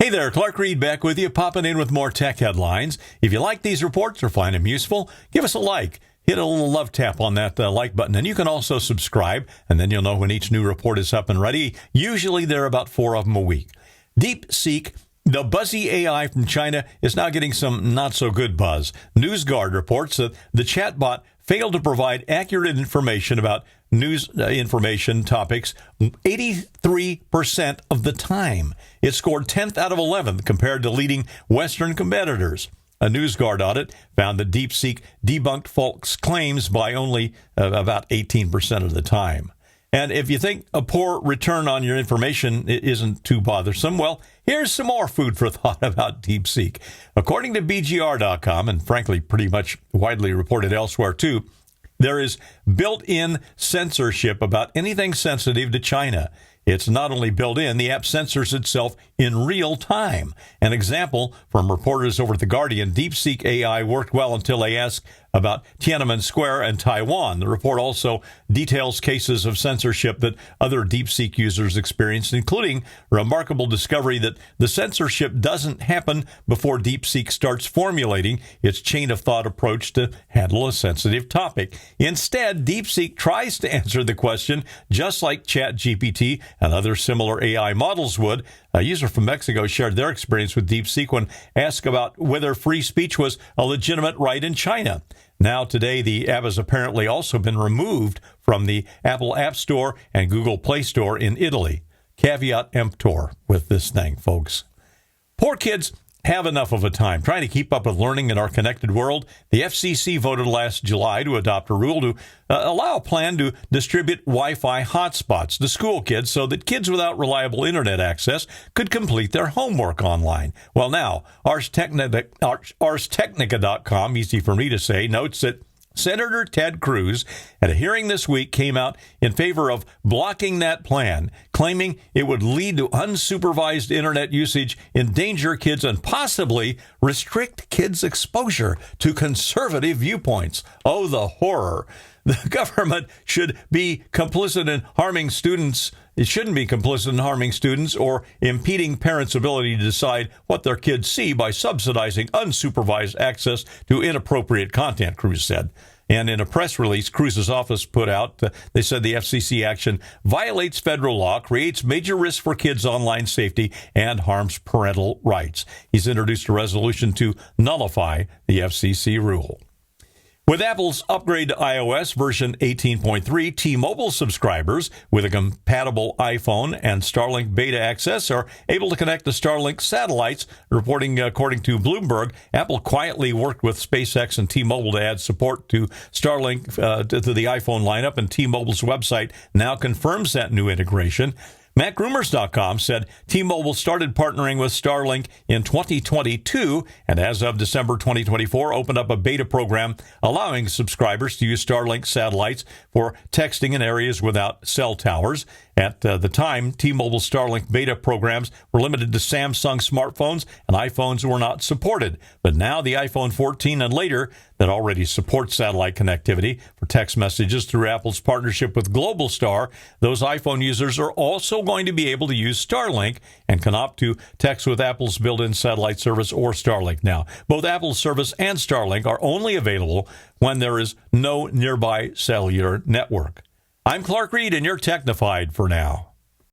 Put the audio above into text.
Hey there, Clark Reid back with you, popping in with more tech headlines. If you like these reports or find them useful, give us a like. Hit a little love tap on that like button, and you can also subscribe, and then you'll know when each new report is up and ready. Usually there are about 4 of them a week. DeepSeek, the buzzy AI from China, is now getting some not-so-good buzz. NewsGuard reports that the chatbot failed to provide accurate information about news information topics 83% of the time. It scored 10th out of 11th compared to leading Western competitors. A NewsGuard audit found that DeepSeek debunked false claims by only about 18% of the time. And if you think a poor return on your information isn't too bothersome, well, here's some more food for thought about DeepSeek. According to BGR.com, and frankly pretty much widely reported elsewhere too, there is built-in censorship about anything sensitive to China. It's not only built in, the app censors itself in real time. An example from reporters over at The Guardian, DeepSeek AI worked well until they asked about Tiananmen Square and Taiwan. The report also details cases of censorship that other DeepSeek users experienced, including a remarkable discovery that the censorship doesn't happen before DeepSeek starts formulating its chain-of-thought approach to handle a sensitive topic. Instead, DeepSeek tries to answer the question just like ChatGPT and other similar AI models would. A user from Mexico shared their experience with DeepSeek when asked about whether free speech was a legitimate right in China. Now, today, the app has apparently also been removed from the Apple App Store and Google Play Store in Italy. Caveat emptor with this thing, folks. Poor kids have enough of a time trying to keep up with learning in our connected world. The FCC voted last July to adopt a rule to allow a plan to distribute Wi-Fi hotspots to school kids so that kids without reliable internet access could complete their homework online. Well, now, ArsTechnica.com, easy for me to say, notes that Senator Ted Cruz, at a hearing this week, came out in favor of blocking that plan, claiming it would lead to unsupervised internet usage, endanger kids, and possibly restrict kids' exposure to conservative viewpoints. Oh, the horror. The government should be complicit in harming students. It shouldn't be complicit in harming students or impeding parents' ability to decide what their kids see by subsidizing unsupervised access to inappropriate content, Cruz said. And in a press release Cruz's office put out, they said the FCC action violates federal law, creates major risks for kids' online safety, and harms parental rights. He's introduced a resolution to nullify the FCC rule. With Apple's upgrade to iOS version 18.3, T-Mobile subscribers with a compatible iPhone and Starlink beta access are able to connect to Starlink satellites. Reporting according to Bloomberg, Apple quietly worked with SpaceX and T-Mobile to add support to Starlink to the iPhone lineup, and T-Mobile's website now confirms that new integration. MacRumors.com said T-Mobile started partnering with Starlink in 2022 and as of December 2024 opened up a beta program allowing subscribers to use Starlink satellites for texting in areas without cell towers. At the time, T-Mobile Starlink beta programs were limited to Samsung smartphones, and iPhones were not supported. But now the iPhone 14 and later that already supports satellite connectivity for text messages through Apple's partnership with Globalstar, those iPhone users are also going to be able to use Starlink and can opt to text with Apple's built-in satellite service or Starlink. Now, both Apple's service and Starlink are only available when there is no nearby cellular network. I'm Clark Reid, and you're Technified for now.